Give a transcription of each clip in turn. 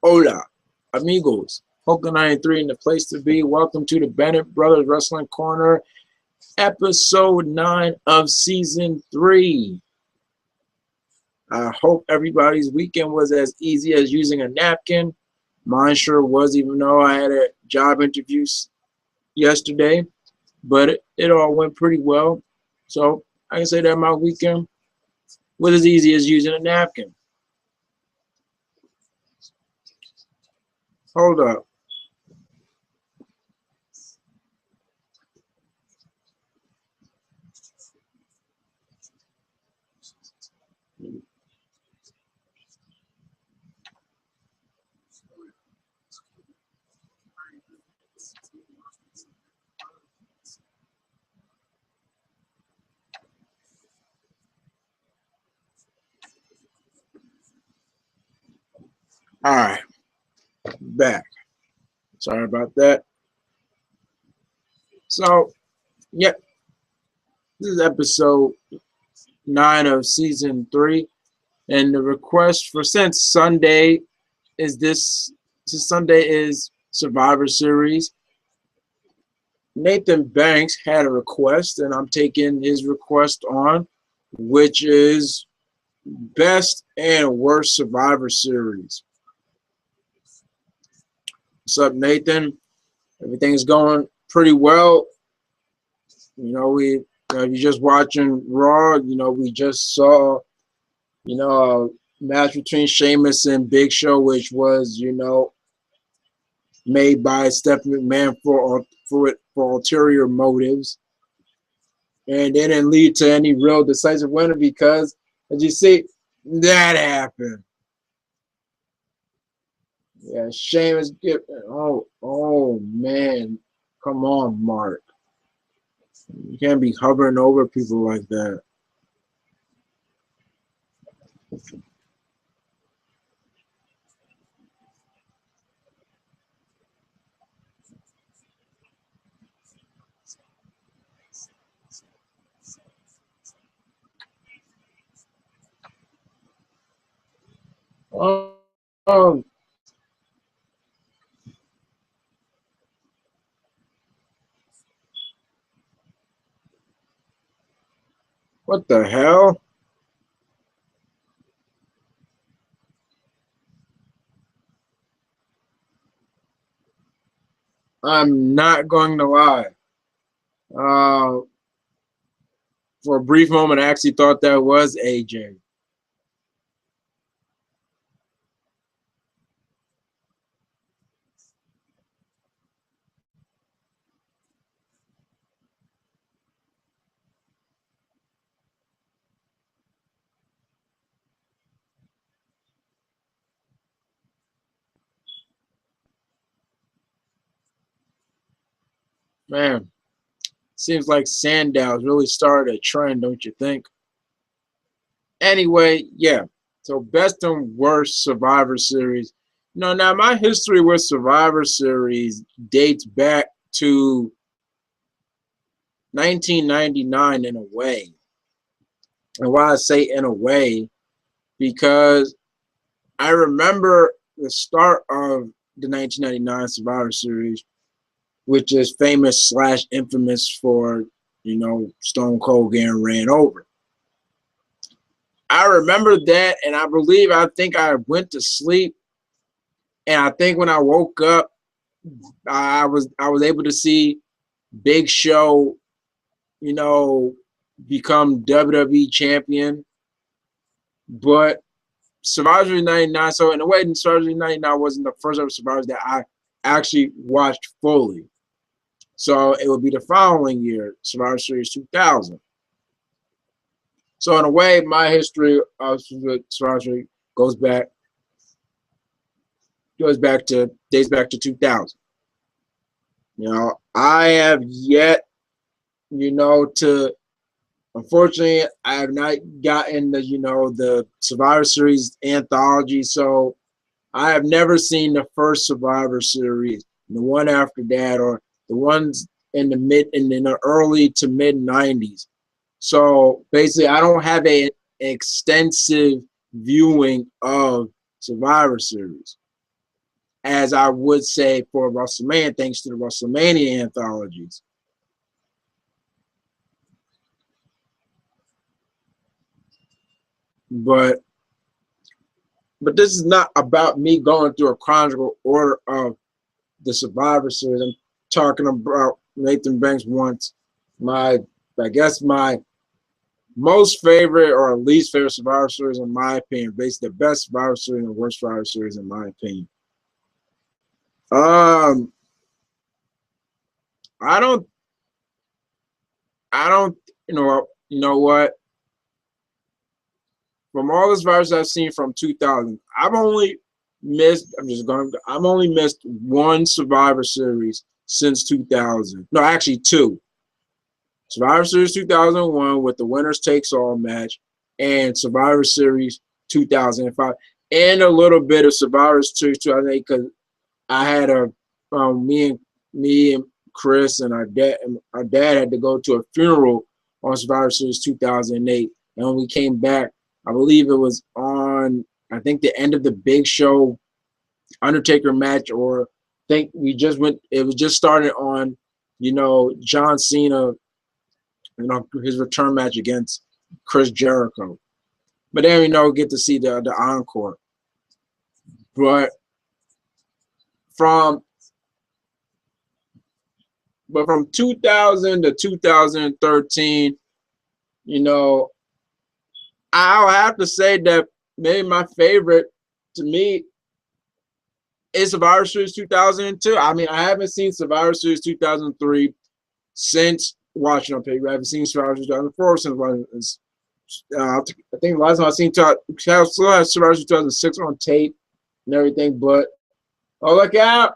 Hola, amigos. Hoka 93 in the place to be. Welcome to the Bennett Brothers Wrestling Corner, episode 9 of season 3. I hope everybody's weekend was as easy as using a napkin. Mine sure was, even though I had a job interview yesterday, but it all went pretty well. So I can say that my weekend was as easy as using a napkin. Hold up. All right, back. Sorry about that. So, yep, this is episode 9 of season 3, and the request for since Sunday is Survivor Series. Nathan Banks had a request, and I'm taking his request on, which is best and worst Survivor Series. What's up, Nathan? Everything's going pretty well. You're just watching Raw. We just saw, a match between Sheamus and Big Show, which was, made by Stephanie McMahon for ulterior motives, and they didn't lead to any real decisive winner because, as you see, that happened. Yeah, Sheamus. Oh man, come on, Mark. You can't be hovering over people like that. Um, what the hell? I'm not going to lie. Uh, for a brief moment, I actually thought that was AJ. Man, seems like Sandow's really started a trend, don't you think? Anyway, yeah. So best and worst Survivor Series. Now my history with Survivor Series dates back to 1999 in a way. And why I say in a way, because I remember the start of the 1999 Survivor Series, which is famous / infamous for, Stone Cold getting ran over. I remember that, and I think I went to sleep, and I think when I woke up, I was able to see Big Show, become WWE champion. But Survivor Series 99, so in a way, Survivor Series 99 wasn't the first ever Survivor that I actually watched fully. So it would be the following year, Survivor Series 2000. So in a way, my history of Survivor Series dates back to 2000. I have yet, to, unfortunately, I have not gotten the Survivor Series anthology. So I have never seen the first Survivor Series, the one after that, or the ones in the early to mid 90s. So basically, I don't have an extensive viewing of Survivor Series. as I would say for WrestleMania, thanks to the WrestleMania anthologies. But this is not about me going through a chronological order of the Survivor Series. I'm talking about Nathan Banks once my, I guess my most favorite or least favorite Survivor Series in my opinion, basically the best Survivor Series and the worst Survivor Series in my opinion. I don't, you know what? From all the Survivors I've seen from 2000, I've only missed one Survivor Series since 2000. No, actually two. Survivor Series 2001 with the winners takes all match, and Survivor Series 2005, and a little bit of Survivor Series 2008 because I had me and Chris and our dad had to go to a funeral on Survivor Series 2008, and when we came back, I believe it was on, I think, the end of the Big Show Undertaker match, or I think it was just started on, John Cena, his return match against Chris Jericho. But then, get to see the encore. But from 2000 to 2013, I'll have to say that maybe my favorite to me is Survivor Series 2002. I mean, I haven't seen Survivor Series 2003 since watching on paper. I haven't seen Survivor Series 2004 since watching. I think the last time I seen still have Survivor Series 2006 on tape and everything. But look out!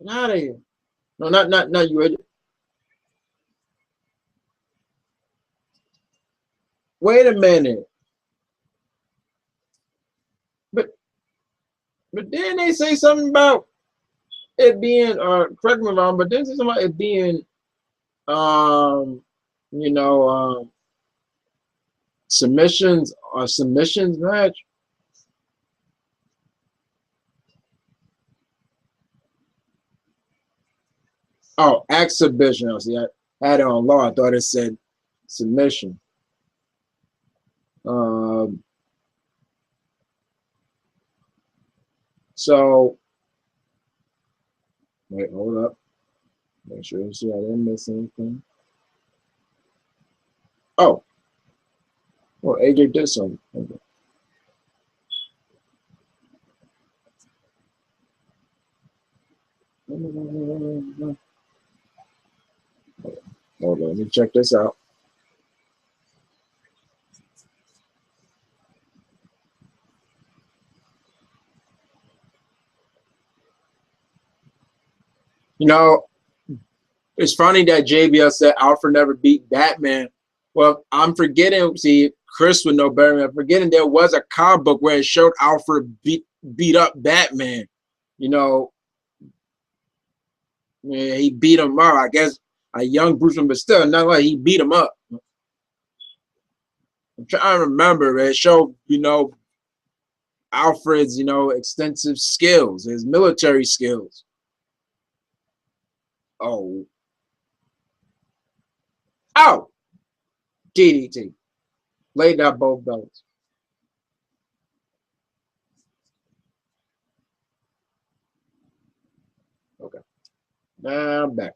Get out of here! No, not you. Wait a minute. But then they say something about it being, correct me if I'm wrong, but then say something about it being, submissions or submissions match. Oh, exhibition. I see. I had it on law. I thought it said submission. So wait, hold up. Make sure I didn't miss anything. Oh, well, AJ did something. Okay. Hold on, let me check this out. It's funny that JBL said Alfred never beat Batman. Well, I'm forgetting. See, Chris would know better. I'm forgetting there was a comic book where it showed Alfred beat up Batman. He beat him up. I guess a young Bruce Wayne, but still, not like he beat him up. I'm trying to remember. It showed, Alfred's, extensive skills, his military skills. Oh, DDT. Laid out both belts. Okay. Now I'm back.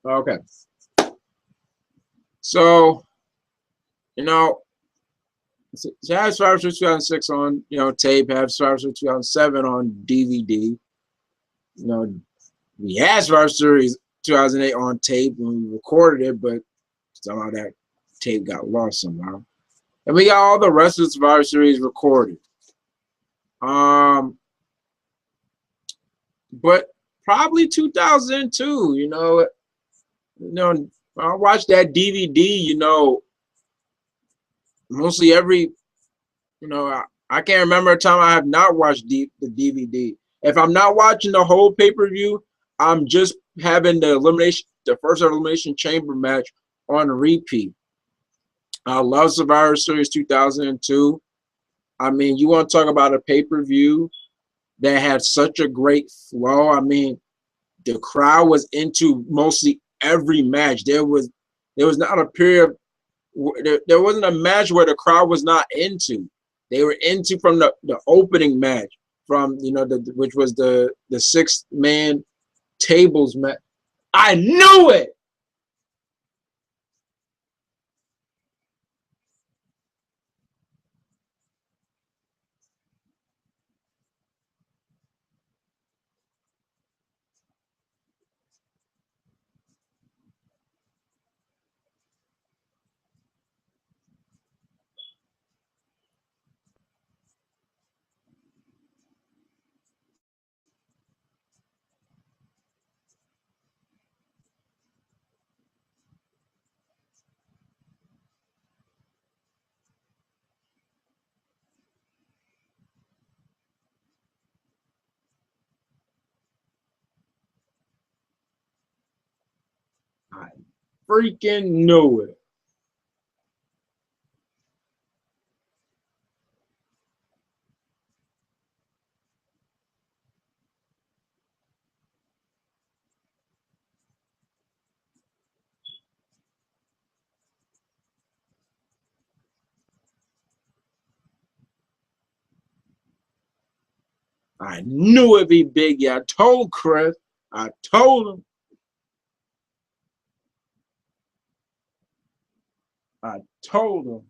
Okay. So, have Survivor Series 2006 on, tape, have Survivor Series 2007 on DVD. We had Survivor Series 2008 on tape when we recorded it, but somehow that tape got lost somehow. And we got all the rest of the Survivor Series recorded. But probably 2002, I watched that DVD, mostly every, I can't remember a time I have not watched the DVD. If I'm not watching the whole pay-per-view, I'm just having the first Elimination Chamber match on repeat. I love Survivor Series 2002. I mean, you want to talk about a pay-per-view that had such a great flow. I mean, the crowd was into mostly every match. There was not a period. There wasn't a match where the crowd was not into. They were into from the opening match, from which was the 6-man tables match. I knew it. I freaking knew it. I knew it'd be big. Yeah, I told Chris. I told him. I told him.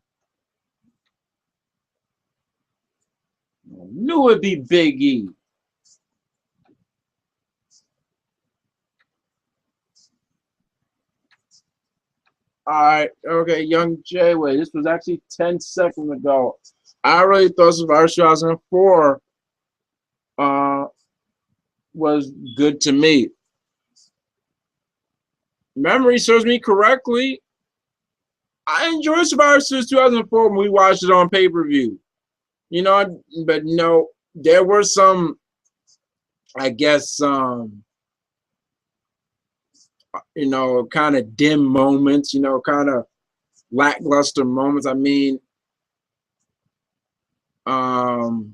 I knew it'd be Big E. All right, okay, Young Jay. Wait, this was actually 10 seconds ago. I really thought Survivor 2004 uh, was good to me. Memory serves me correctly. I enjoyed Survivor Series 2004 when we watched it on pay-per-view. But there were some, I guess, kind of dim moments, kind of lackluster moments. I mean, um,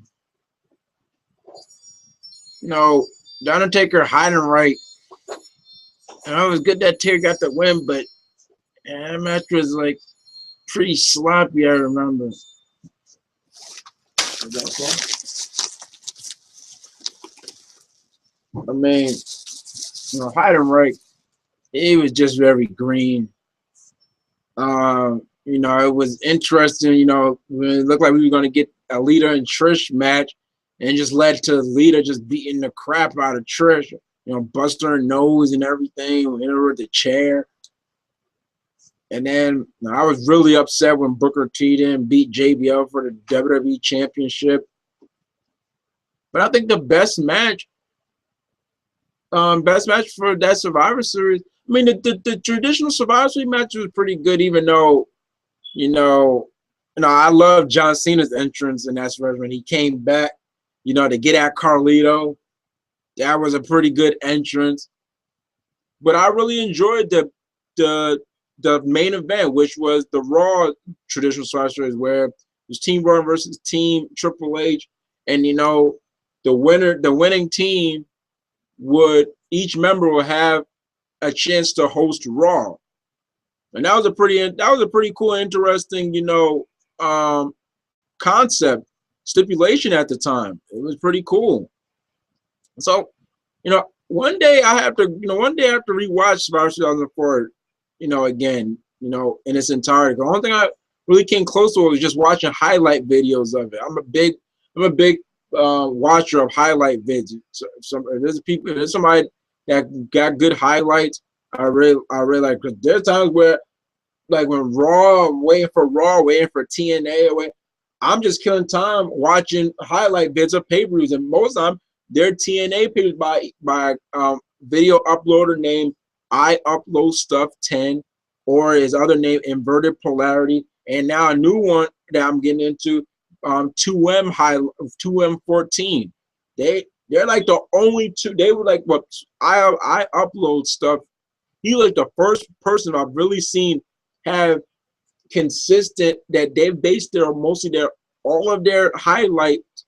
you know, the Undertaker hiding right. It was good that Taker got the win, but that match was like pretty sloppy. I remember. I mean, hiding right. It was just very green. It was interesting. When it looked like we were going to get a Lita and Trish match, and it just led to Lita just beating the crap out of Trish. Busting her nose and everything, hit her with the chair. And then I was really upset when Booker T didn't beat JBL for the WWE Championship. But I think the best match for that Survivor Series. I mean, the traditional Survivor Series match was pretty good, even though, I love John Cena's entrance in that Survivor when he came back, to get at Carlito. That was a pretty good entrance. But I really enjoyed the main event, which was the Raw traditional Survivor Series, where it was Team Raw versus Team Triple H, and the winning team each member would have a chance to host Raw, and that was a pretty cool, interesting, concept stipulation at the time. It was pretty cool. So, one day I have to rewatch Survivor 2004, again, in its entirety. The only thing I really came close to was just watching highlight videos of it. I'm a big watcher of highlight vids. So there's somebody that got good highlights. I really like. Cause there's times where, like, when Raw, waiting for TNA, I'm just killing time watching highlight vids of pay-per-views, and most of the time they're TNA pay by video uploader named I Upload Stuff 10, or his other name Inverted Polarity, and now a new one that I'm getting into, 2M 14. They're like the only two. They were like what I Upload Stuff. He was like the first person I've really seen have consistent that they based their all of their highlights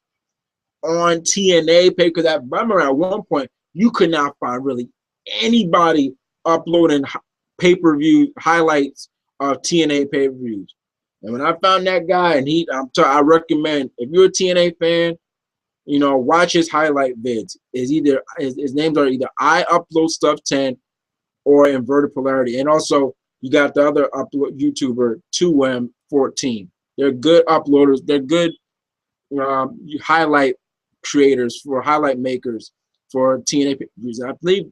on TNA pay, because I remember at one point you could not find really anybody uploading pay-per-view highlights of TNA pay-per-views. And when I found that guy, and I recommend, if you're a TNA fan, you know, watch his highlight vids. His names are either I Upload Stuff 10 or Inverted Polarity. And also you got the other upload YouTuber 2M14. They're good uploaders. They're good highlight creators, for highlight makers for TNA pay-per-views. I believe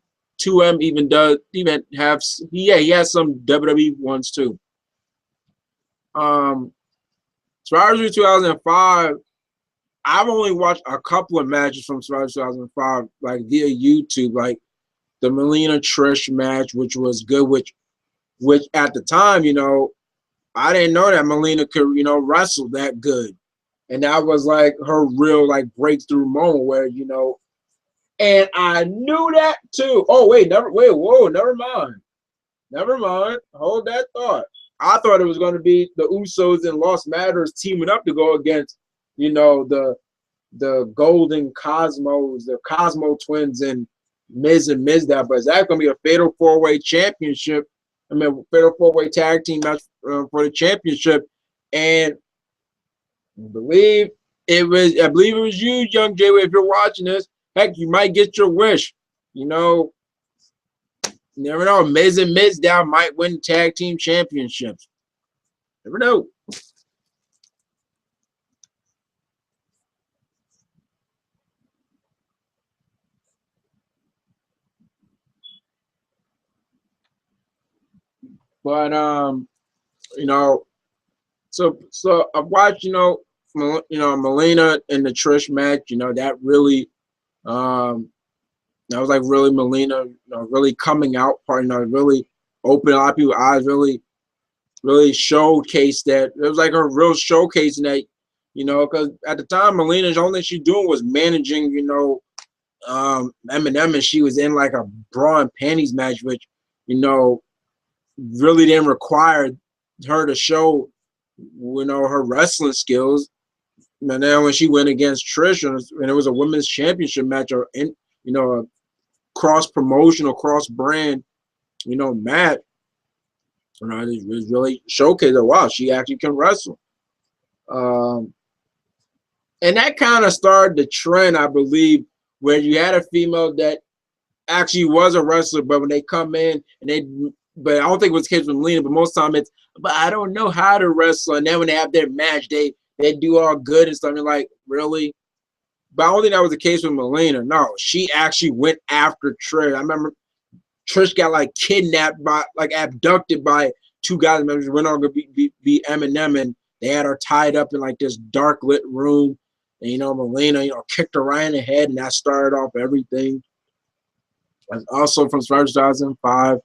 2M he has some WWE ones too. Survivor 2005, I've only watched a couple of matches from Survivor 2005, like via YouTube, like the Melina Trish match, which was good, which at the time, you know, I didn't know that Melina could, you know, wrestle that good. And that was like her real like breakthrough moment where, you know, and I knew that too. Oh, never mind. Never mind. Hold that thought. I thought it was going to be the Usos and Lost Matters teaming up to go against, you know, the Golden Cosmos, the Cosmo Twins, and Miz and Mizdow. But is that going to be a fatal four-way championship? I mean, fatal four-way tag team match for the championship. And I believe it was you, Young Jay. If you're watching this, heck, you might get your wish. You know, you never know. Miz and Mizdow might win tag team championships. Never know. But you know, so I've watched, you know, Melina and the Trish match. You know, that really that was like really Melina, you know, really coming out part. You know, really opened a lot of people's eyes. Really showcased that. It was like a real showcasing that, you know, because at the time Melina's only thing she doing was managing, you know, Eminem, and she was in like a bra and panties match, which, you know, really didn't require her to show, you know, her wrestling skills. And then when she went against Trish, and it was a women's championship match, or in, you know, a cross promotional, cross brand, you know, match, you know, it was really showcased that, wow, she actually can wrestle. And that kind of started the trend, I believe, where you had a female that actually was a wrestler, but when they come in and but I don't think it was the case with Melina, but most of the time but I don't know how to wrestle. And then when they have their match, they do all good and stuff. And like, really? But I don't think that was the case with Melina. No, she actually went after Trish. I remember Trish got like kidnapped abducted by two guys. Members went on to be Eminem, and they had her tied up in like this dark lit room. And, you know, Melina, you know, kicked her right in the head, and that started off everything. And also from Survivor 2005.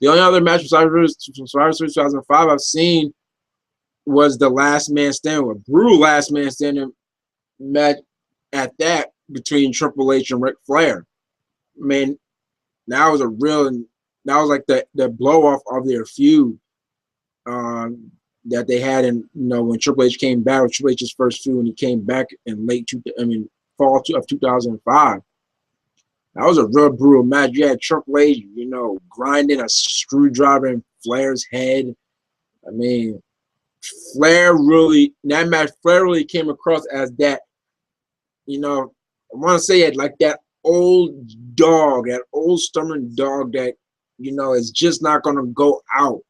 The only other match from Survivor 2005 I've seen was the Last Man Standing, a brutal Last Man Standing match at that, between Triple H and Ric Flair. I mean, that was like the blow off of their feud that they had in, you know, when Triple H came back, with Triple H's first feud when he came back in fall of 2005. That was a real brutal match. You had Triple H, you know, grinding a screwdriver in Flair's head. I mean, Flair really came across as that, you know, I want to say it like that old dog, that old stubborn dog that, you know, is just not going to go out.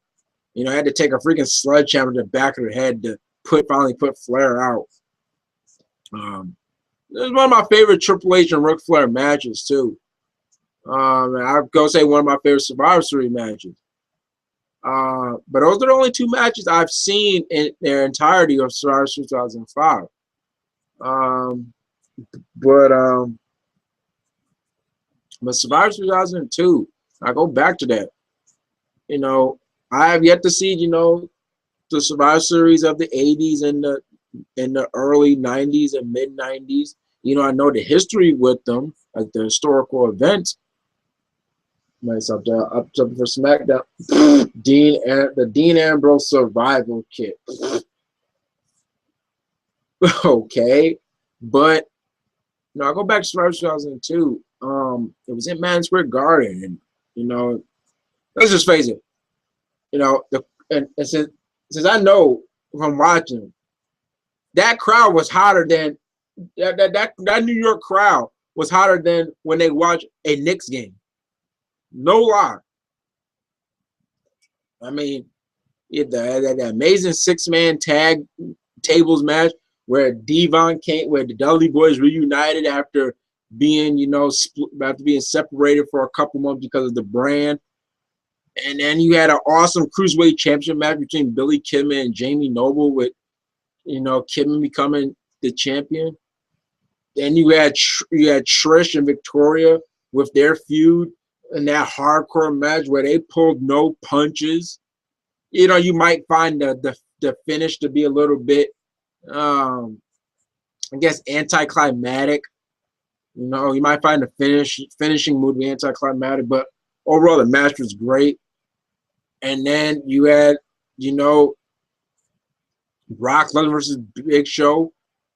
You know, I had to take a freaking sledgehammer to the back of her head to finally put Flair out. It was one of my favorite Triple H and Ric Flair matches too. I'd go say one of my favorite Survivor Series matches. But those are the only two matches I've seen in their entirety of Survivor Series 2005. But Survivor 2002, I go back to that. You know, I have yet to see, you know, the Survivor Series of the 80s and the early 90s and mid 90s. You know, I know the history with them, like the historical events. myself down. Up for SmackDown. The Dean Ambrose survival kit. Okay, but I go back to Survivor 2002. It was in Madison Square Garden, and let's just face it. And since I know from watching, that crowd was hotter than that New York crowd was hotter than when they watch a Knicks game. No lie. I mean, that amazing 6-man tag tables match where Devon came, where the Dudley Boys reunited after being, after being separated for a couple months because of the brand. And then you had an awesome Cruiserweight Championship match between Billy Kidman and Jamie Noble with, Kidman becoming the champion. Then you had Trish and Victoria with their feud in that hardcore match where they pulled no punches. You might find the finish to be a little bit, I guess, anticlimactic. You might find the finishing move to be anticlimactic, but overall the match was great. And then you had, Brock Lesnar versus Big Show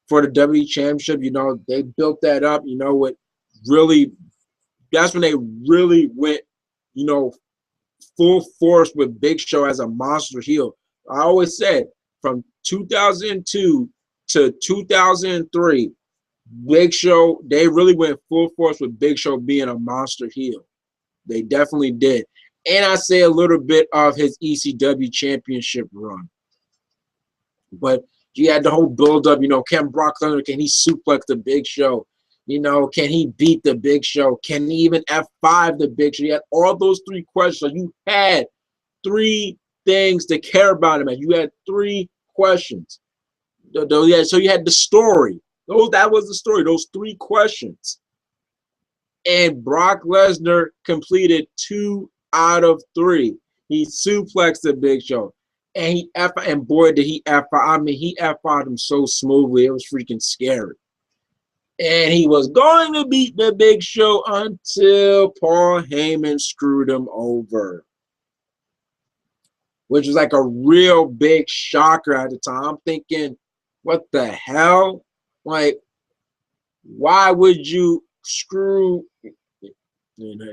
for the WWE Championship. They built that up. That's when they really went, full force with Big Show as a monster heel. I always said from 2002 to 2003, Big Show, they really went full force with Big Show being a monster heel. They definitely did. And I say a little bit of his ECW championship run. But you had the whole build-up, can Brock Lesnar, can he suplex the Big Show? Can he beat the Big Show? Can he even F5 the Big Show? You had all those three questions. So you had three things to care about him. And you had three questions. So you had the story. That was the story, those three questions. And Brock Lesnar completed 2 out of 3. He suplexed the Big Show. And boy, did he F5. I mean, he F5'd him so smoothly. It was freaking scary. And he was going to beat the Big Show until Paul Heyman screwed him over, which was like a real big shocker at the time. I'm thinking, what the hell? Like, why would you screw?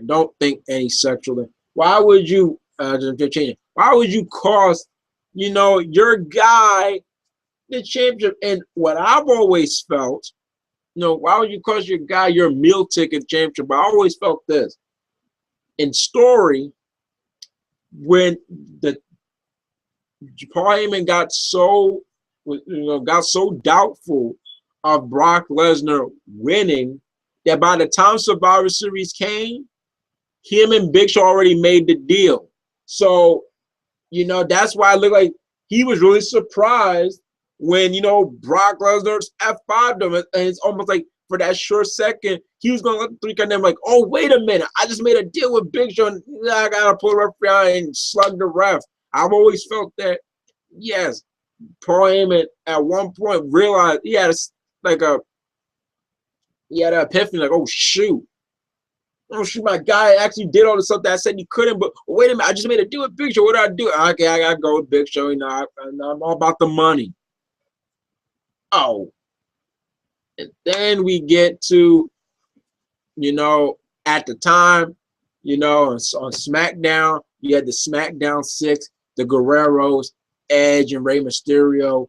Don't think any sexual. Why would you? Why would you cost, your guy the championship? And what I've always felt, why would you cost your guy your meal ticket championship? But I always felt this in story when the Paul Heyman got so doubtful of Brock Lesnar winning that by the time Survivor Series came, him and Big Show already made the deal. So, that's why it looked like he was really surprised when, Brock Lesnar's F5'd him. And it's almost like for that short second, he was going to let the 3 count them like, oh, wait a minute. I just made a deal with Big Show. And I got to pull the referee out and slug the ref. I've always felt that, yes, Paul Heyman at one point realized he had an epiphany, like, oh, shoot, my guy actually did all the stuff that I said he couldn't, but wait a minute, I just made a deal with Big Show. What do I do? Okay, I gotta go with Big Show. I'm all about the money. Oh, and then we get to, at the time, on SmackDown, you had the SmackDown 6, the Guerreros, Edge and Rey Mysterio,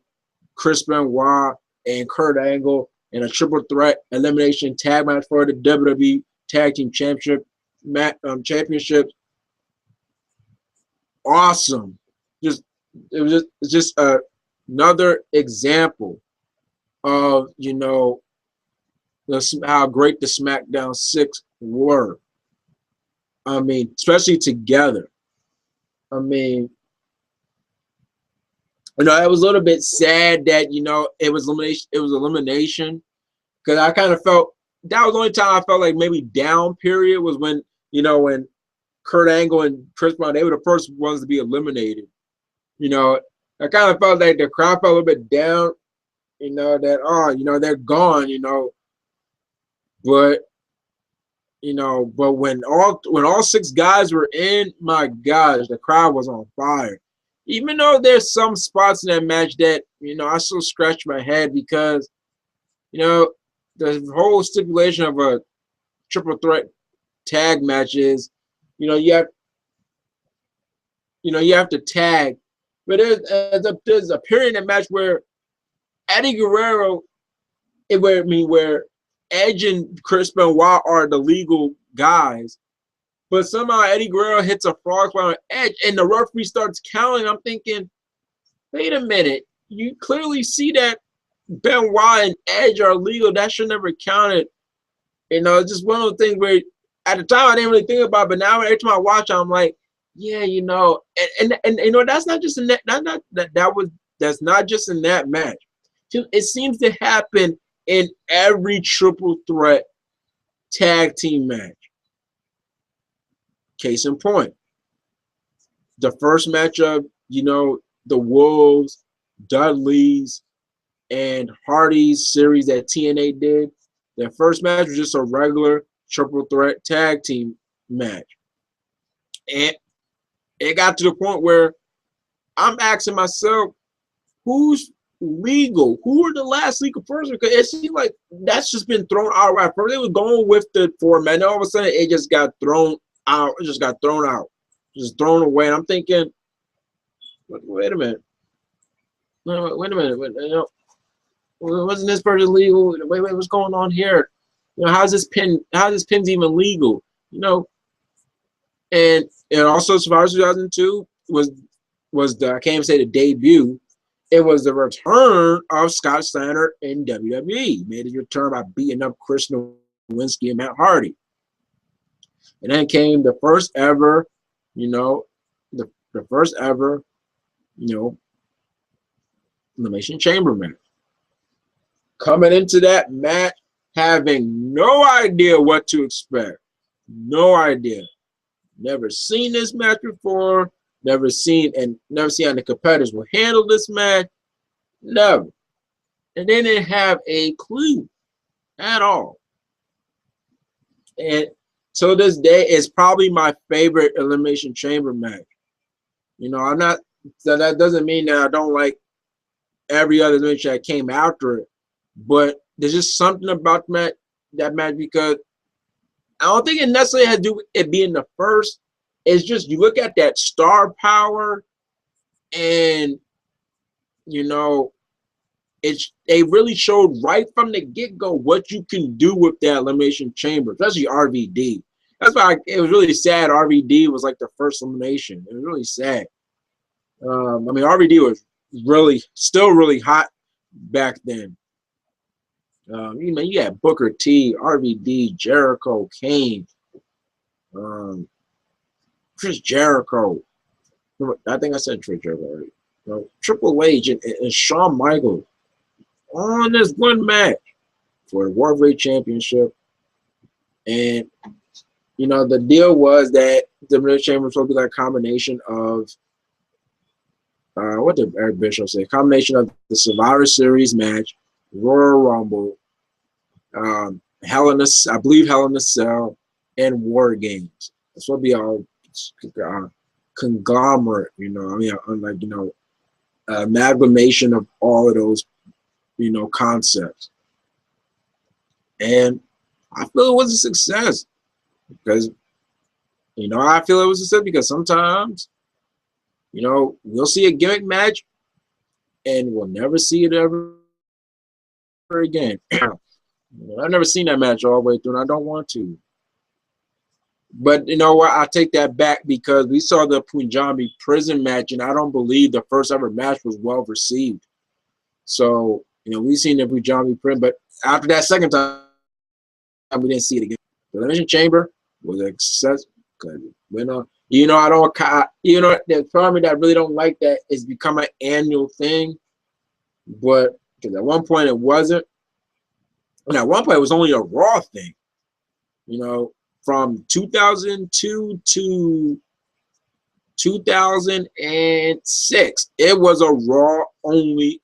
Chris Benoit, and Kurt Angle in a triple threat elimination tag match for the WWE Tag Team Championship. Awesome. It was just another example of how great the SmackDown 6 were. I mean, especially together. I mean, it was a little bit sad that it was elimination. It was elimination because I kind of felt that was the only time I felt like maybe down period was when when Kurt Angle and Chris Brown, they were the first ones to be eliminated. I kind of felt like the crowd felt a little bit down. That they're gone. But but when all six guys were in, my gosh, the crowd was on fire. Even though there's some spots in that match that, I still scratch my head because, the whole stipulation of a triple threat tag match is, you have to tag. But there's a period in the match where Eddie Guerrero, where Edge and Chris Benoit are the legal guys, but somehow Eddie Guerrero hits a frog splash on Edge, and the referee starts counting. I'm thinking, wait a minute, you clearly see that Benoit and Edge are legal. That should never counted. It's just one of those things where at the time I didn't really think about it, but now every time I watch it, I'm like, yeah, and that's not just in that's not just in that match. It seems to happen in every triple threat tag team match. Case in point, the first matchup, the Wolves, Dudleys, and Hardy's series that TNA did. Their first match was just a regular triple threat tag team match. And it got to the point where I'm asking myself, who's legal? Who are the last legal person? Because it seemed like that's just been thrown out right. First they were going with the format, and all of a sudden it just got thrown out. It just got thrown out. Just thrown away. And I'm thinking, wait a minute. No, wait a minute. Wasn't this person legal? Wait, what's going on here? How's this pin's even legal? And also Survivor 2002 was the, I can't even say the debut. It was the return of Scott Steiner in WWE. He made his return by beating up Chris Nowinski and Matt Hardy. And then came the first ever, the first ever, Elimination Chamber match. Coming into that match, having no idea what to expect. No idea. Never seen this match before. Never seen how the competitors will handle this match. Never. And they didn't have a clue at all. And to this day, it's probably my favorite Elimination Chamber match. I'm not, so that doesn't mean that I don't like every other match that came after it. But there's just something about that match because I don't think it necessarily has to do with it being the first. It's just you look at that star power and, they really showed right from the get-go what you can do with that Elimination Chamber, especially RVD. That's why it was really sad RVD was like the first elimination. It was really sad. RVD was still really hot back then. You had Booker T, RVD, Jericho, Kane, Chris Jericho. I think I said Chris Jericho already. Triple H and Shawn Michaels on this one match for the World Heavyweight Championship. And, the deal was that the Elimination Chamber was supposed to be like a combination of, what did Eric Bischoff say? A combination of the Survivor Series match, Royal Rumble, Hell in a Cell, and War Games. This will be all conglomerate, amalgamation of all of those, concepts. And I feel it was a success because, I feel it was a success because sometimes, we'll see a gimmick match and we'll never see it ever again. I've never seen that match all the way through, and I don't want to. But you know what? I take that back because we saw the Punjabi prison match, and I don't believe the first ever match was well received. So, we've seen the Punjabi prison, but after that second time, we didn't see it again. The Elimination Chamber was a success because, I don't, there's part of me that I really don't like that it's become an annual thing. But because at one point it wasn't. And at one point, it was only a Raw thing. From 2002 to 2006, it was a Raw only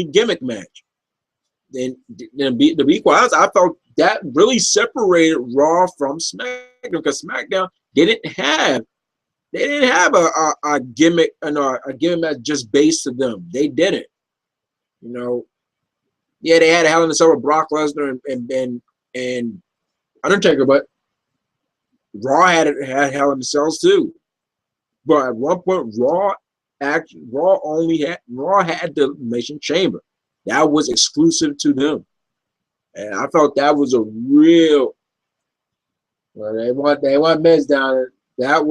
gimmick match. Then to be quite honest, I felt that really separated Raw from SmackDown, because SmackDown didn't have a gimmick, a gimmick match just based to them. They didn't. You know, yeah, they had a Hell in a Cell with Brock Lesnar and Undertaker, but Raw had Hell in a Cells too. But at one point, Raw had the Elimination Chamber. That was exclusive to them, and I felt that was a real. Well, they want Miz down there. That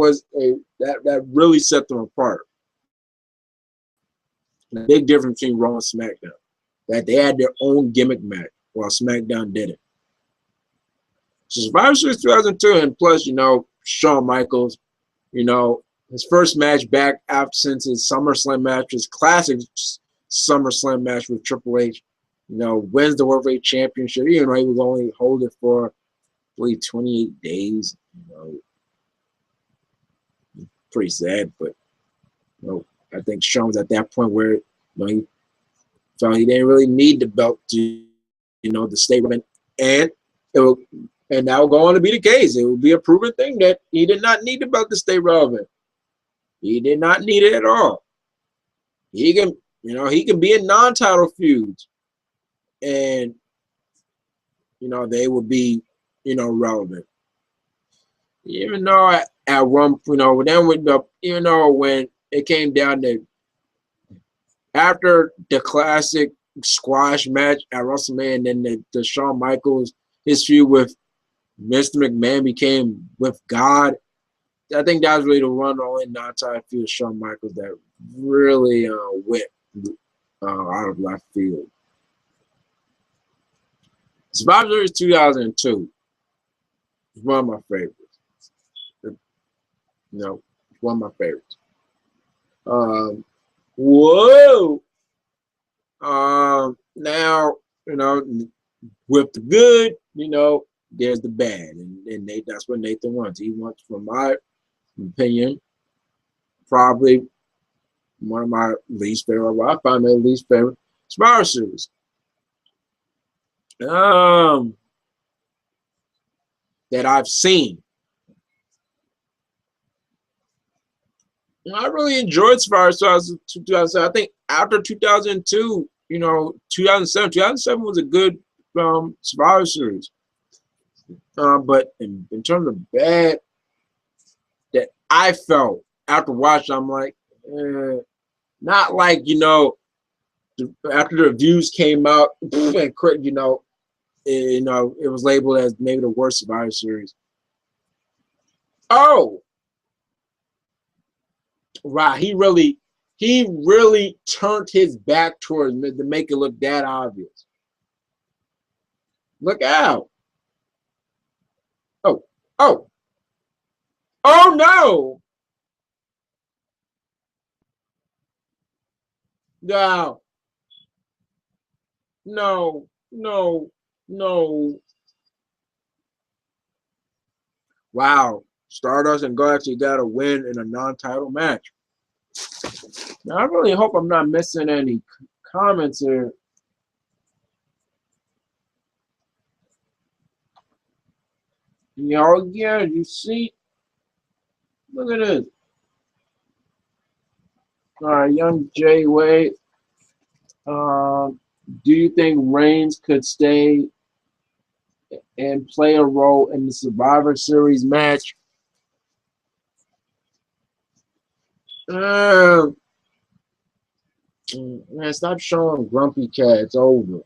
really set them apart. The big difference between Raw and SmackDown, that they had their own gimmick match while SmackDown didn't. So Survivor Series 2002, and plus, Shawn Michaels, his first match back after since his SummerSlam match, his classic SummerSlam match with Triple H, wins the World Heavyweight Championship, even though he was only holding it for, I believe, 28 days. Pretty sad, but I think Shawn was at that point where he felt he didn't really need the belt to, to stay relevant, and that will go on to be the case. It will be a proven thing that he did not need the belt to stay relevant. He did not need it at all. He can, he can be in non-title feuds, and they will be, relevant. Even though at one, then when it came down to after the classic squash match at WrestleMania, and then the Shawn Michaels, his feud with Mr. McMahon became with God. I think that was really the one only non-title feud of Shawn Michaels that really went out of left field. Survivor Series 2002 is one of my favorites. One of my favorites. Whoa! Now, with the good, there's the bad, and that's what Nathan wants. He wants, from my opinion, probably one of my least favorite. Well, I find my least favorite Survivor Series. That I've seen. I really enjoyed Survivor Series 2007. I think after 2002, 2007 was a good Survivor Series. But in terms of bad, that I felt after watching, I'm like, not like, after the reviews came out, and it was labeled as maybe the worst Survivor Series. Oh, right. He really turned his back towards me to make it look that obvious. Look out. Oh no. No. No. Wow. Stardust and Go actually got a win in a non-title match. Now, I really hope I'm not missing any comments here. Yeah, you see? Look at this. All right, young Jay Wade. Do you think Reigns could stay and play a role in the Survivor Series match? Man, stop showing Grumpy Cat. It's over.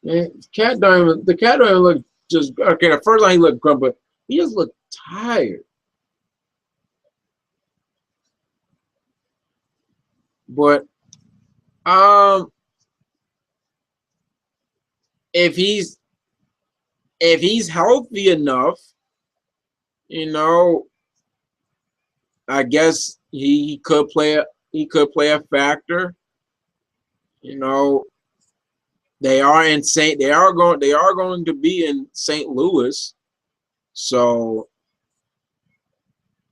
Man, the cat don't even look just okay. The first time he looked grumpy, he just looked tired. But if he's healthy enough, I guess he could play a factor. They are going to be in St. Louis. So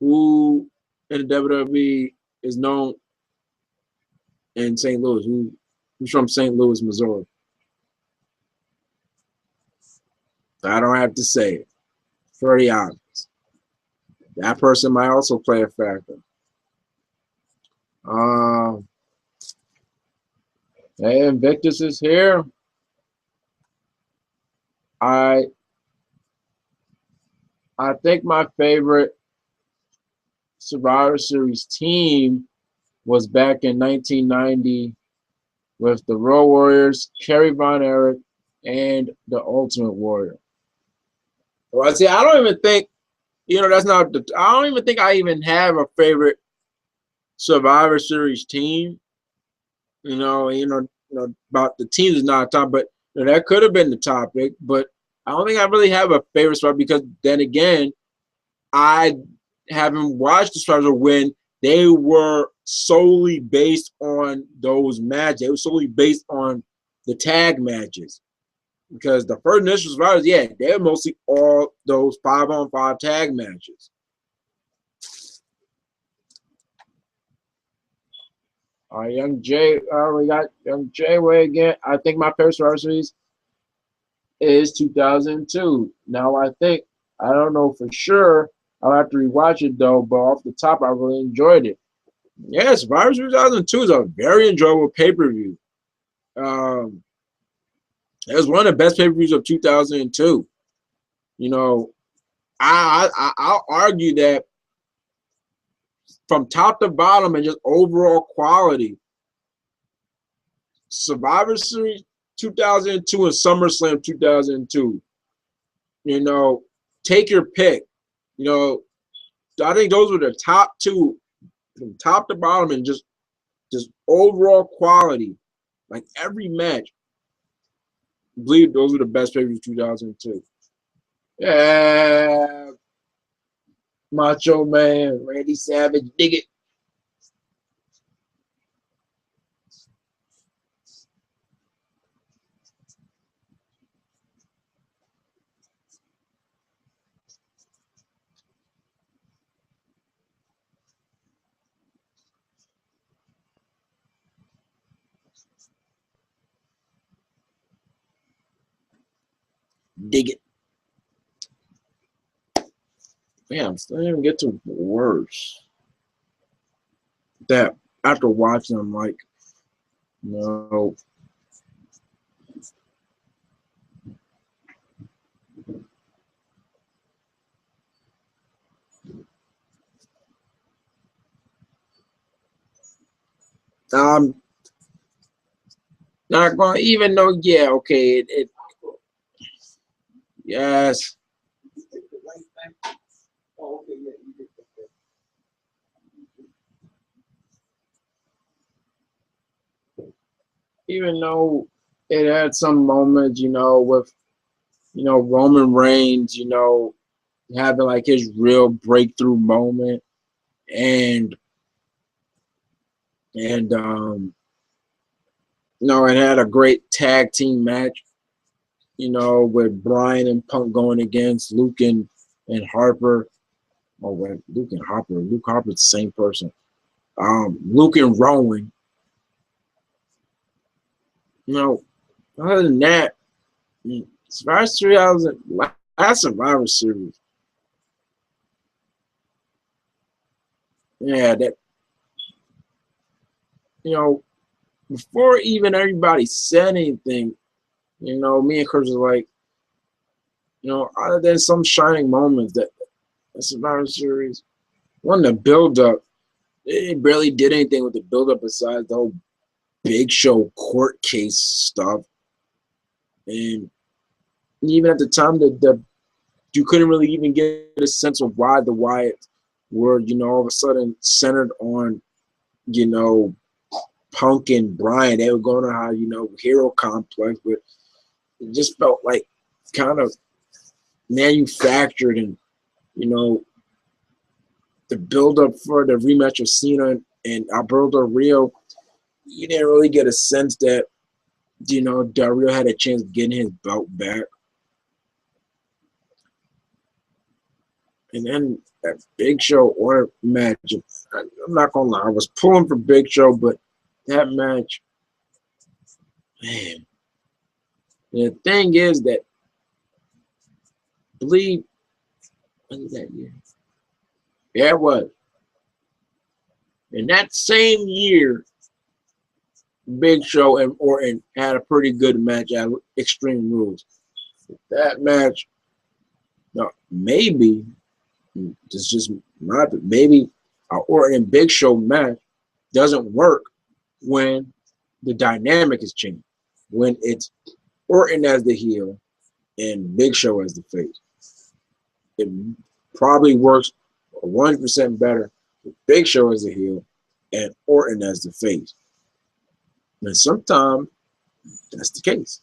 who in the WWE is known in St. Louis? Who's from St. Louis, Missouri? I don't have to say it. It's pretty obvious. That person might also play a factor. Hey, Invictus is here. I think my favorite Survivor Series team was back in 1990 with the Road Warriors, Kerry Von Erich, and the Ultimate Warrior. Well, see, I don't even think, that's not the, I don't even think I even have a favorite Survivor Series team. About the teams is not a top, but that could have been the topic. But I don't think I really have a favorite spot because then again, I haven't watched the Survivor when they were solely based on those matches. They were solely based on the tag matches. Because the first initial Survivors, yeah, they're mostly all those 5-on-5 tag matches. Young Jay, we got Young Jay way again. I think my favorite Survivor Series is 2002. Now I don't know for sure. I'll have to rewatch it though, but off the top, I really enjoyed it. Yeah, Survivor Series 2002 is a very enjoyable pay-per-view. It was one of the best pay-per-views of 2002. I'll argue that from top to bottom and just overall quality, Survivor Series 2002 and SummerSlam 2002. Take your pick. I think those were the top two, from top to bottom, and just overall quality. Like every match, I believe those were the best pay-per-views 2002. Yeah, Macho Man, Randy Savage, dig it. Dig it. Man, I'm still didn't get to worse. That after watching them, like, no. Not going to even know. Yeah, okay. Yes. Even though it had some moments, with, Roman Reigns, having like his real breakthrough moment, and it had a great tag team match, with Bryan and Punk going against Luke and Harper. Oh, wait, Luke and Harper. Luke Harper's the same person. Luke and Rowan. Other than that, Survivor Series, last Survivor Series. Yeah, that, before even everybody said anything, me and Chris was like, other than some shining moments that Survivor Series, one, the build up, they barely did anything with the build up besides the whole Big Show court case stuff. And even at the time, that you couldn't really even get a sense of why the Wyatts were, all of a sudden centered on, Punk and Bryan. They were going to how, hero complex, but it just felt like kind of manufactured, and, the build up for the rematch of Cena and Alberto Rio, you didn't really get a sense that, Del Rio had a chance of getting his belt back. And then that Big Show order match, I'm not gonna lie, I was pulling for Big Show, but that match, man. The thing is that believe, when was that year? Yeah, it was. In that same year, Big Show and Orton had a pretty good match at Extreme Rules. That match, no, maybe, it's just my, maybe our Orton and Big Show match doesn't work when the dynamic is changed. When it's Orton as the heel and Big Show as the face. It probably works 100% better with Big Show as the heel and Orton as the face. And sometimes that's the case.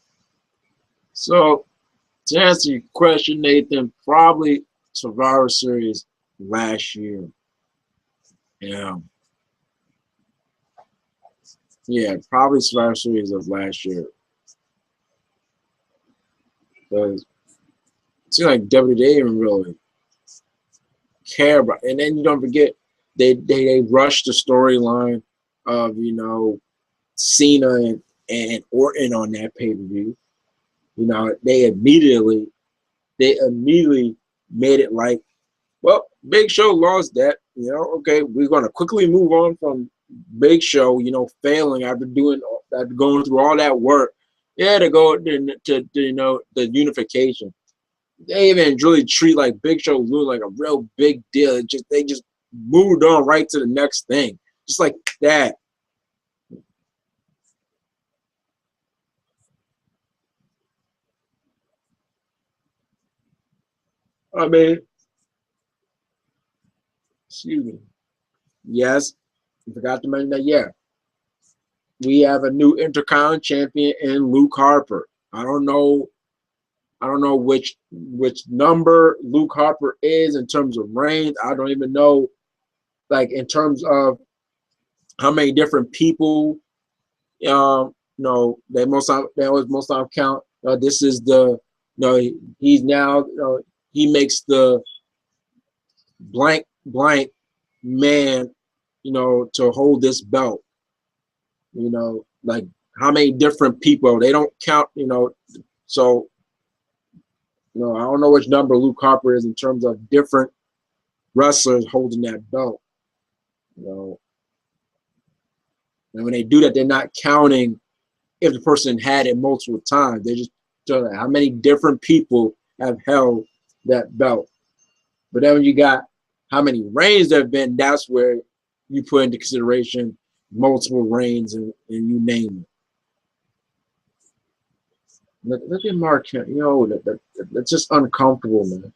So to answer your question, Nathan, probably Survivor Series last year. Yeah. Yeah, probably Survivor Series of last year. Because it seems like WWE didn't really care about, and then you don't forget they rushed the storyline of, you know, Cena and Orton on that pay-per-view. You know, they immediately made it like, well, Big Show lost that. You know, okay, we're gonna quickly move on from Big Show, you know, failing after going through all that work. Yeah, to go to you know, the unification. They even really treat like Big Show was like a real big deal. They just moved on right to the next thing, just like that. I mean, excuse me. Yes, I forgot to mention that. Yeah, we have a new Intercontinental champion in Luke Harper. I don't know. I don't know which number Luke Harper is in terms of reigns. I don't even know, like, in terms of how many different people. No, they always most time count. This is the, he's now, he makes the blank blank man, to hold this belt. Like how many different people, they don't count. So I don't know which number Luke Harper is in terms of different wrestlers holding that belt. And when they do that, they're not counting if the person had it multiple times. They just tell how many different people have held that belt. But then when you got how many reigns there have been, that's where you put into consideration multiple reigns and you name it. Look at Mark. That's just uncomfortable, man.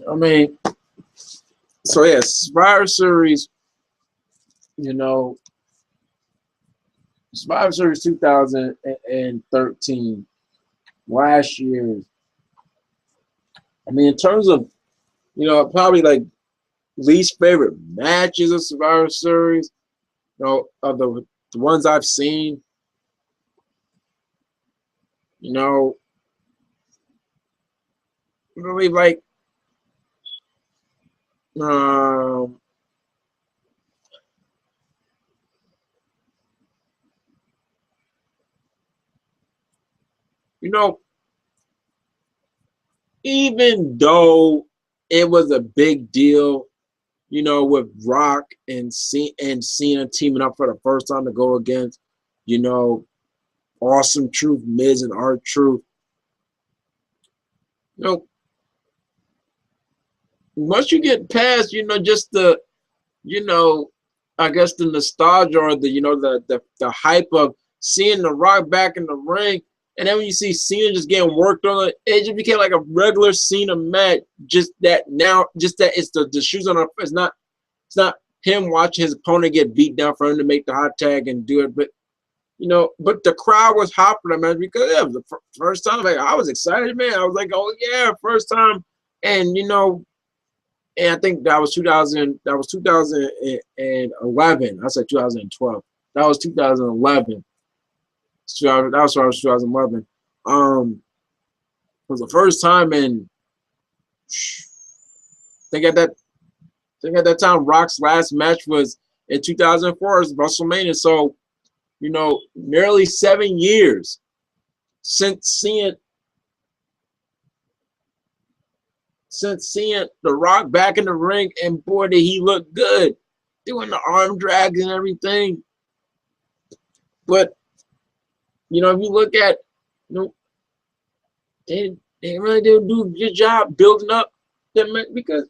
I mean, so yeah, Survivor Series, Survivor Series 2013, last year. I mean, in terms of, probably like least favorite matches of Survivor Series, of the ones I've seen, really like, um, you know, even though it was a big deal, with Rock and Cena teaming up for the first time to go against, Awesome Truth, Miz and R-Truth. Once you get past, just the, I guess the nostalgia or the hype of seeing The Rock back in the ring, and then when you see Cena just getting worked on, it just became like a regular Cena match. Just that it's the shoes on our, it's not him watching his opponent get beat down for him to make the hot tag and do it, but the crowd was hot for the match because it was the first time. Like, I was excited, man. I was like, oh yeah, first time, and and I think that was 2000. That was 2011. I said 2012. That was 2011. So that was 2011. It was the first time in. I think at that time, Rock's last match was in 2004. It was WrestleMania. So you know, nearly 7 years since seeing The Rock back in the ring, and boy, did he look good doing the arm drags and everything. But you know, if you look at, you know, they really did do a good job building up them, because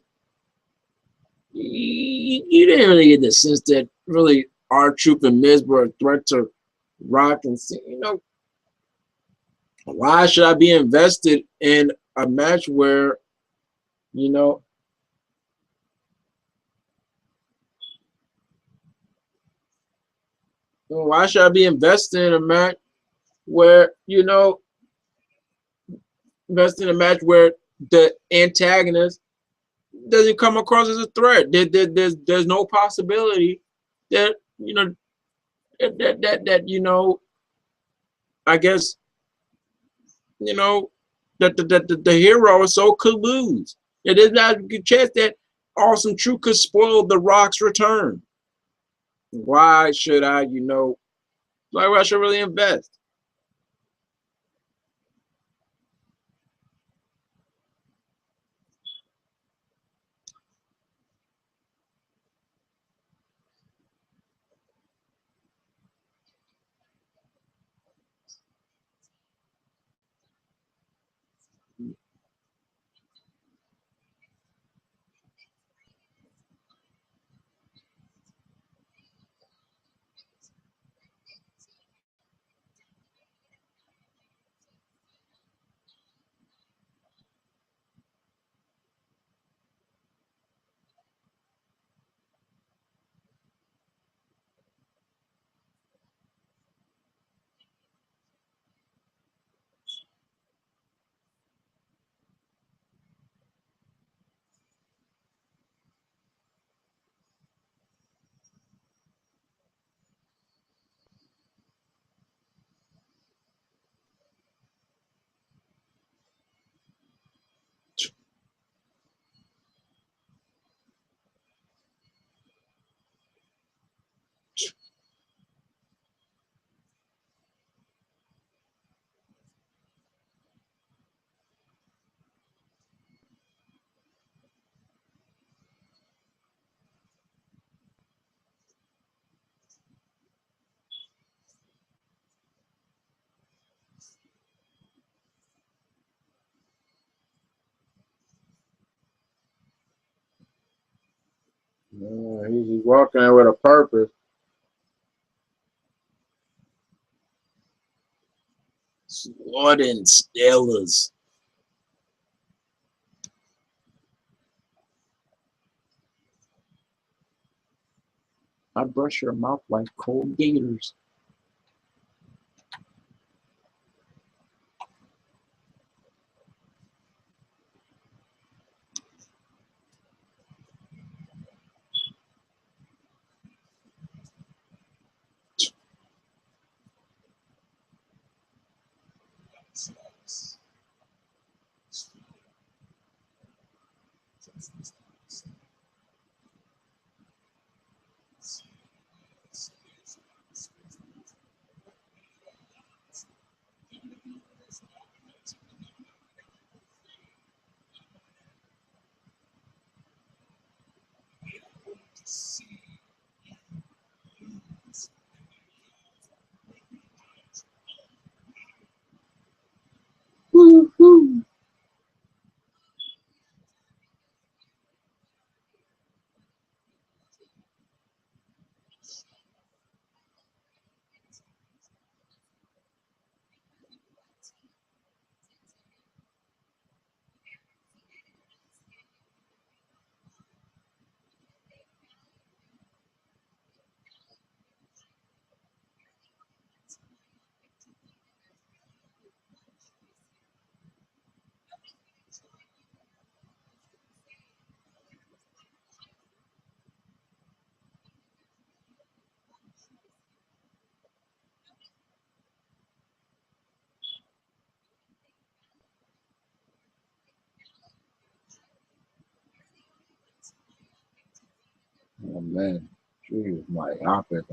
you didn't really get the sense that really R-Truth and Miz were a threat to Rock and Cena. You know, why should I be invested in a match where, you know, why should I be invested in a match where, you know, invested in a match where the antagonist doesn't come across as a threat? There's no possibility that, you know, that you know, I guess, you know, that the hero or so could lose. It is not a good chance that Awesome Truth could spoil The Rock's return. Why should I, you know, why I should really invest? He's walking there with a purpose. Sworden Stellas. I brush your mouth like cold gators. Woo-hoo. Oh man, she was myopic.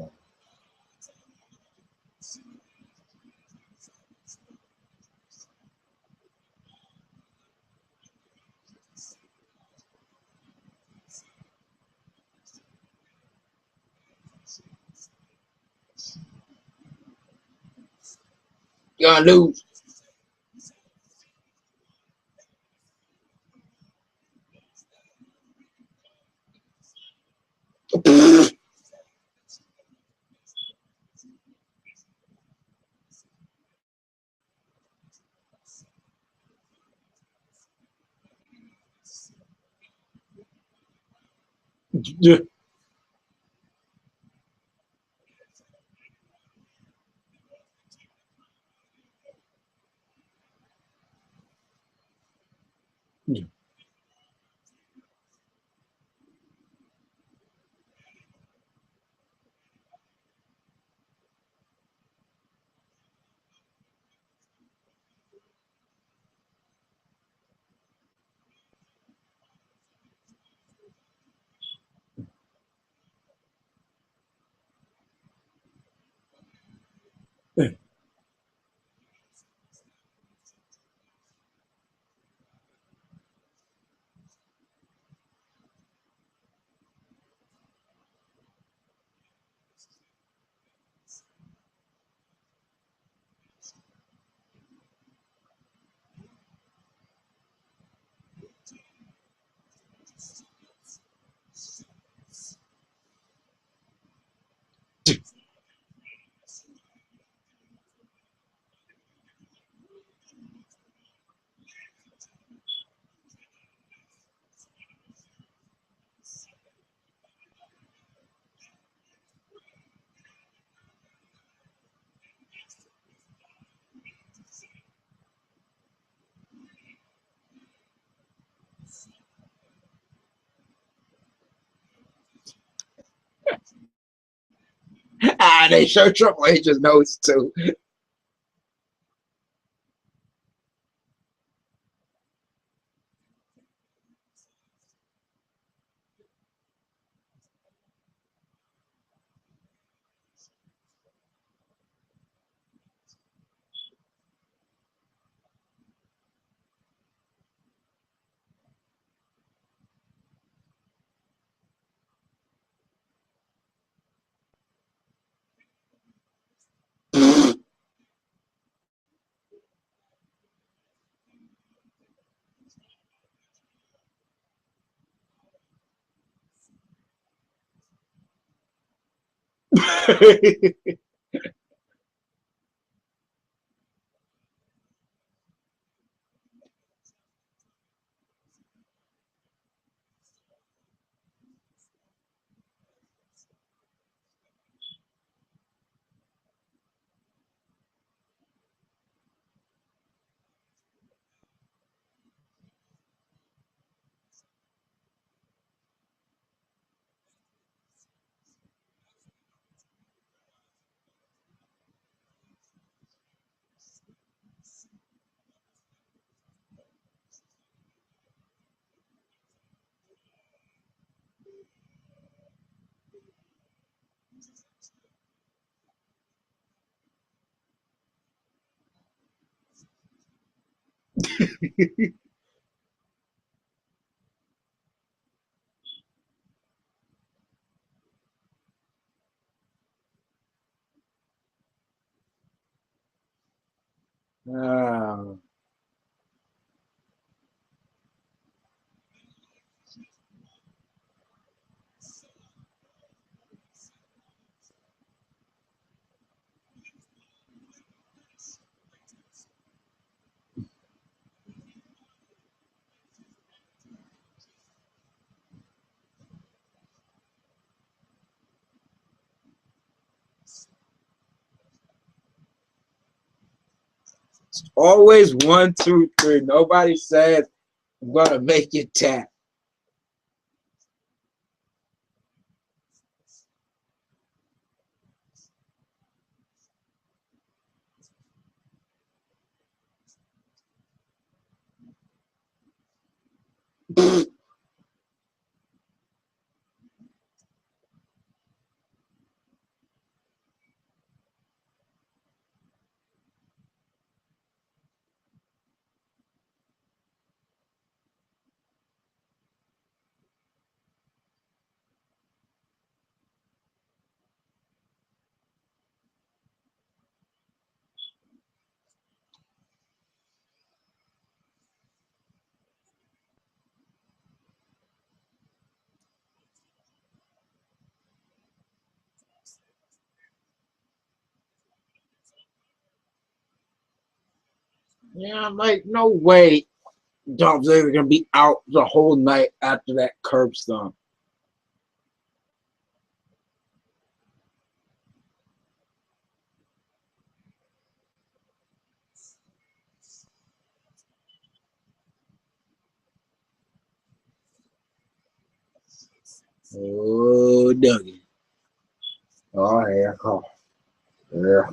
You're gonna lose. They show Triple H's nose too. Oh. Always 1, 2, 3. Nobody says I'm gonna make you tap. Yeah, I'm like, no way Dolph Ziggler gonna be out the whole night after that curb stomp. Oh, Dougie. Oh, yeah. Oh, yeah.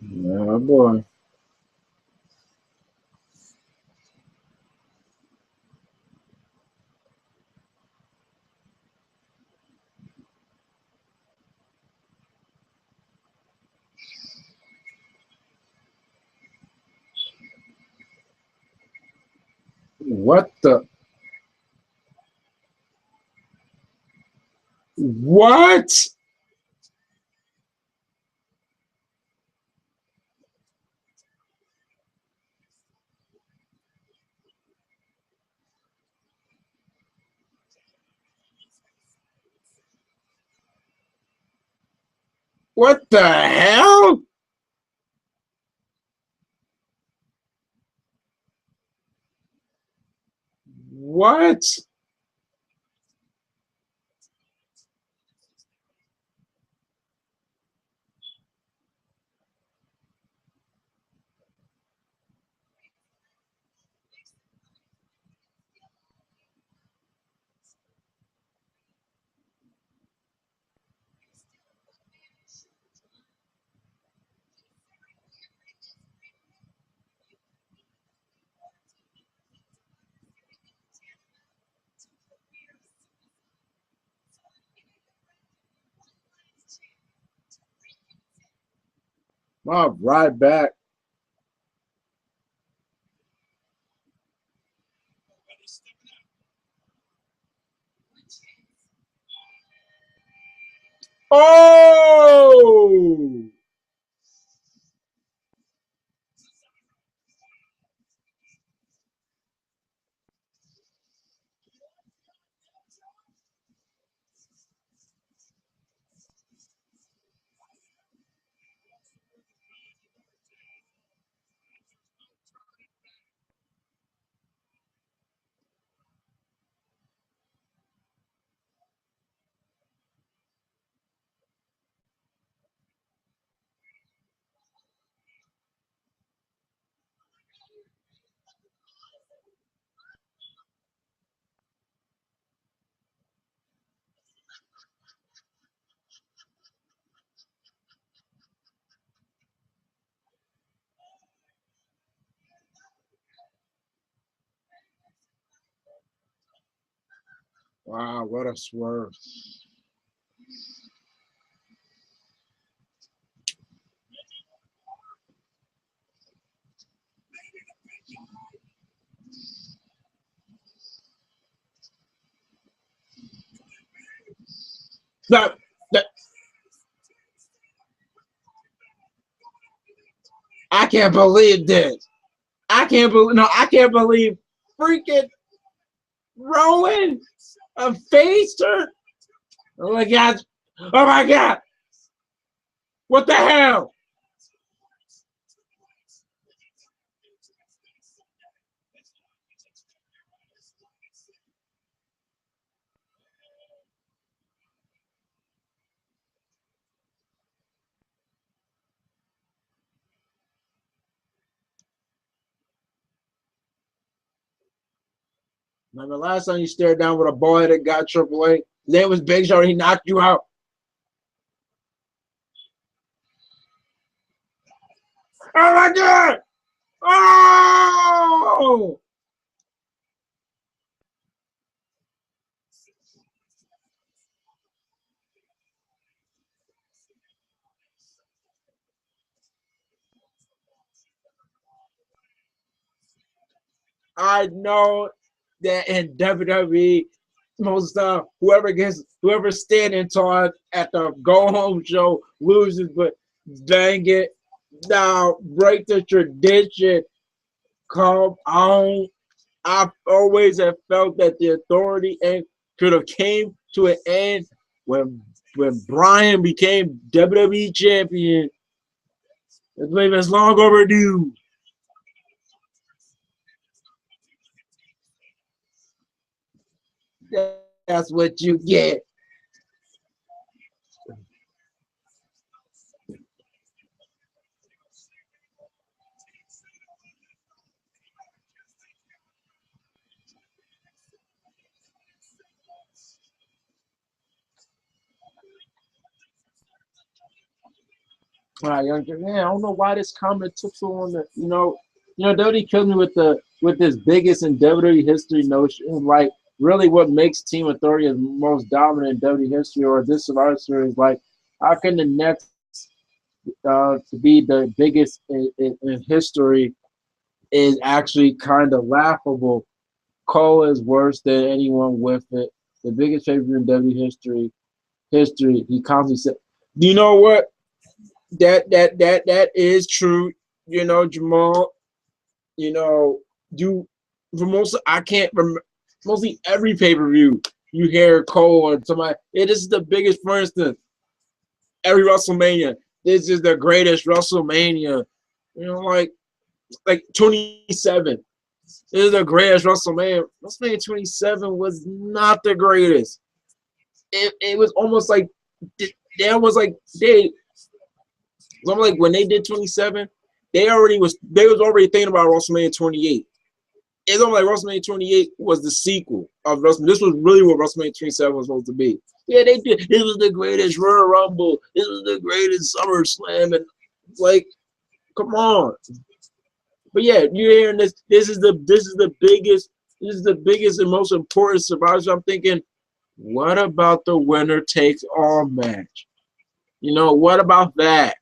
Yeah, boy. What the? What? What the hell? What? My right back. Oh! Wow, what a swerve. That, that, I can't believe this. I can't believe freaking Rowan a face turn. Oh my god. Oh my god. What the hell? Remember last time you stared down with a boy that got AAA? His name was Big Show. He knocked you out. Oh my god! Oh! I know that in WWE most of the time, whoever's standing tall at the go home show loses. But dang it, now break the tradition. Come on. I've always have felt that the authority and could have came to an end when Bryan became WWE champion. It's long overdue. That's what you get. All right, man, I don't know why this comment took so long. WWE killed me with this biggest in WWE history notion. Like, really, what makes Team Authority the most dominant in WWE history, or this Survivor Series? Like, how can the next to be the biggest in history is actually kind of laughable? Cole is worse than anyone with it. The biggest favorite in WWE history. History. He constantly said, "You know what? That is true. Jamal. You know, you for most I can't remember mostly every pay-per-view you hear Cole or somebody. It is the biggest, for instance, every WrestleMania. This is the greatest WrestleMania. Like 27. This is the greatest WrestleMania. WrestleMania 27 was not the greatest. It was almost like there was like they so I'm like when they did 27, they was already thinking about WrestleMania 28. It's almost like WrestleMania 28 was the sequel of WrestleMania. This was really what WrestleMania 27 was supposed to be. Yeah, they did. This was the greatest Royal Rumble. This was the greatest SummerSlam, and like, come on. But yeah, you're hearing this. This is the biggest and most important survivor. So I'm thinking, what about the winner takes all match? What about that?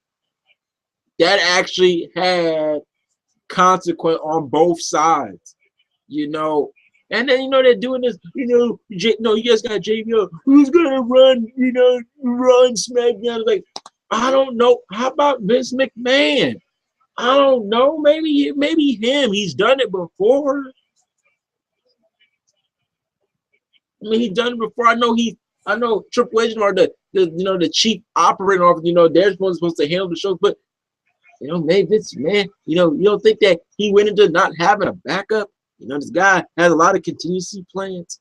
That actually had consequence on both sides. you know. And then they're doing this, you guys got JBL. Who's gonna run SmackDown? Like, I don't know. How about Vince McMahon? I don't know. Maybe him. He's done it before. I mean, he's done it before. I know Triple H are the chief operating officer. They're supposed to handle the shows, but maybe Vince man, you don't think that he went into not having a backup? This guy has a lot of contingency plans.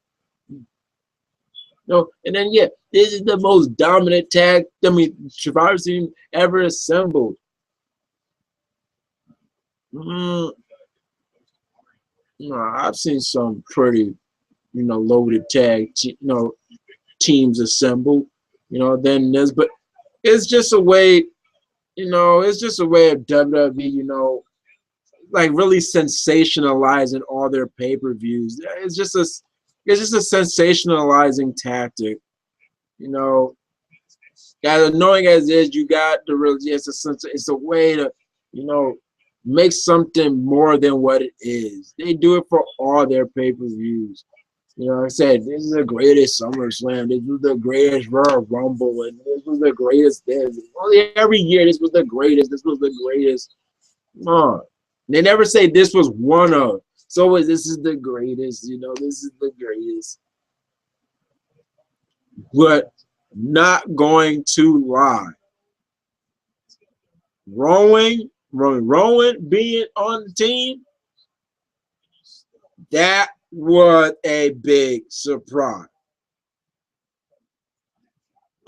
And then this is the most dominant Survivor team ever assembled. I've seen some pretty, loaded teams assembled. Then but it's just a way, it's just a way of WWE, like really sensationalizing all their pay-per-views. It's just a sensationalizing tactic. As annoying as it is, you got to really it's a way to, make something more than what it is. They do it for all their pay-per-views. Like I said, this is the greatest SummerSlam. This was the greatest Royal Rumble, and this was the greatest. Every year, this was the greatest. This was the greatest. Come on. They never say this was one of. So this is the greatest. This is the greatest. But not going to lie. Rowan being on the team, that was a big surprise.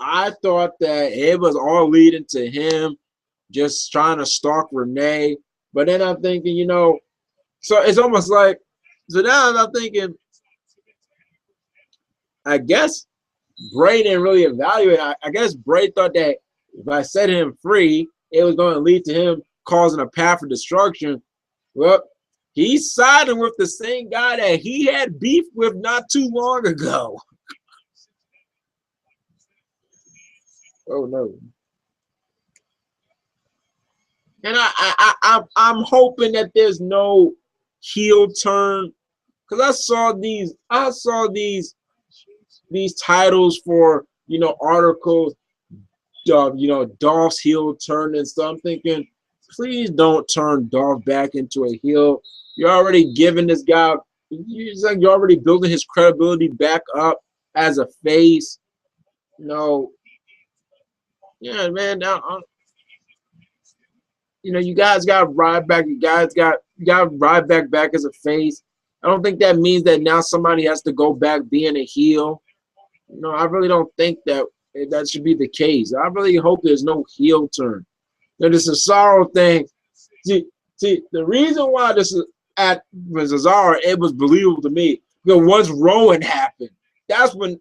I thought that it was all leading to him just trying to stalk Renee. But then I'm thinking, so it's almost like, so now I'm thinking, I guess Bray didn't really evaluate. I guess Bray thought that if I set him free, it was going to lead to him causing a path of destruction. Well, he's siding with the same guy that he had beef with not too long ago. Oh no! And I'm hoping that there's no heel turn, because I saw these these titles for, articles, Dolph's heel turn and stuff. I'm thinking, please don't turn Dolph back into a heel. You're already giving this guy, you're already building his credibility back up as a face. Yeah, man. You guys got Ryback. You got Ryback back as a face. I don't think that means that now somebody has to go back being a heel. I really don't think that should be the case. I really hope there's no heel turn. The Cesaro thing. See, the reason why this is at Cesaro, it was believable to me because once Rowan happened, that's when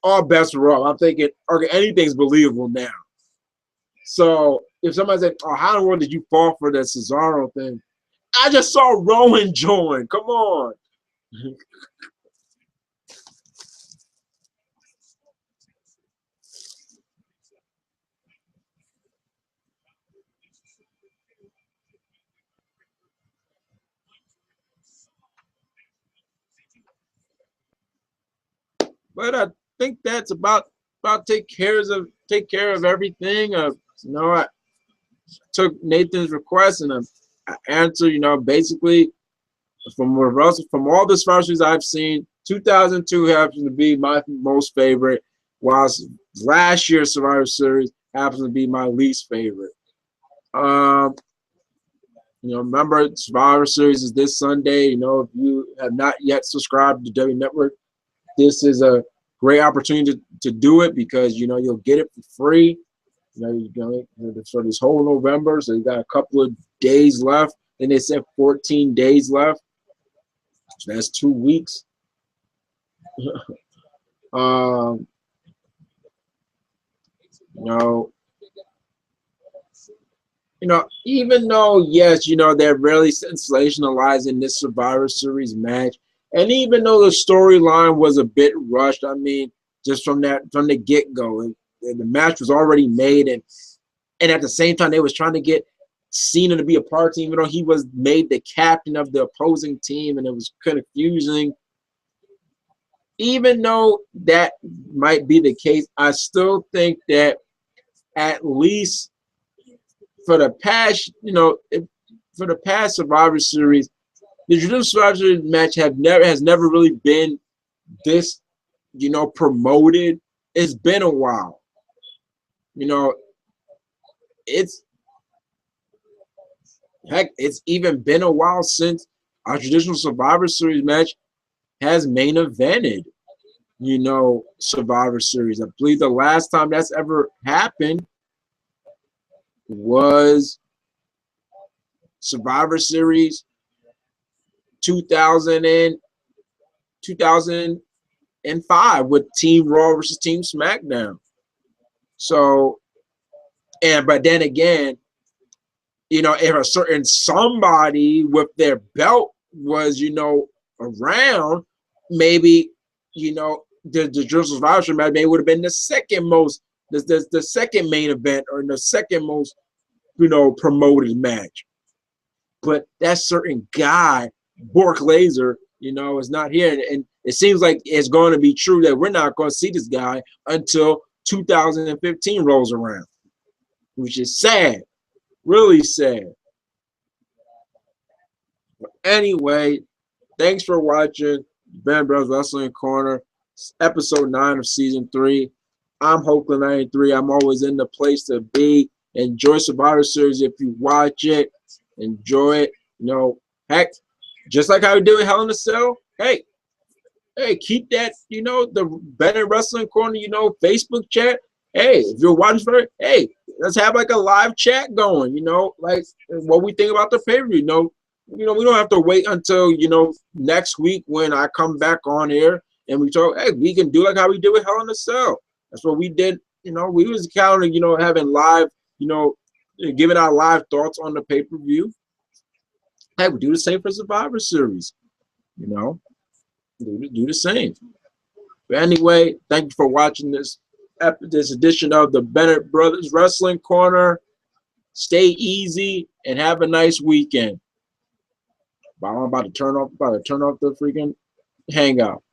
all bets were off. I'm thinking, okay, anything's believable now. So if somebody said, "Oh, how in the world did you fall for that Cesaro thing?" I just saw Rowan join. Come on. But I think that's about take care of everything. I took Nathan's request and I answered. Basically from all the Survivor Series I've seen, 2002 happens to be my most favorite, whilst last year's Survivor Series happens to be my least favorite. Remember Survivor Series is this Sunday. If you have not yet subscribed to W Network, this is a great opportunity to do it because you'll get it for free. For this whole November, so you got a couple of days left. Then they said 14 days left, so that's 2 weeks. um, even though yes, they're really sensationalizing this Survivor Series match, and even though the storyline was a bit rushed, I mean, just from the get go, the match was already made, and at the same time they was trying to get Cena to be a part of the team, even though he was made the captain of the opposing team, and it was confusing. Even though that might be the case, I still think that at least for the past, for the past Survivor Series, the traditional Survivor Series match has never really been this, promoted. It's been a while. It's it's even been a while since our traditional Survivor Series match has main evented, Survivor Series. I believe the last time that's ever happened was Survivor Series 2005 with Team Raw versus Team SmackDown. So, but then again, if a certain somebody with their belt was, around, maybe, the Jerusalem Survivor Series match maybe would have been the second most, the second main event or the second most, promoted match. But that certain guy, Bork Laser, is not here. And it seems like it's going to be true that we're not going to see this guy until 2015 rolls around, which is sad, really sad. But anyway, thanks for watching Bennett Brothers Wrestling Corner, episode 9 of season 3. I'm Hokeland 93. I'm always in the place to be. Enjoy Survivor Series if you watch it. Enjoy it. Heck, just like how we did with Hell in a Cell. Hey, keep that, the Bennett Wrestling Corner, Facebook chat. Hey, if you're watching for it, hey, let's have like a live chat going, like what we think about the pay-per-view. We don't have to wait until, next week when I come back on here and we talk, hey, we can do like how we did with Hell in a Cell. That's what we did. We was counting, having live, giving our live thoughts on the pay-per-view. Hey, we do the same for Survivor Series. Do the same. But anyway, thank you for watching this edition of the Bennett Brothers Wrestling Corner. Stay easy and have a nice weekend. I'm about to turn off the freaking hangout.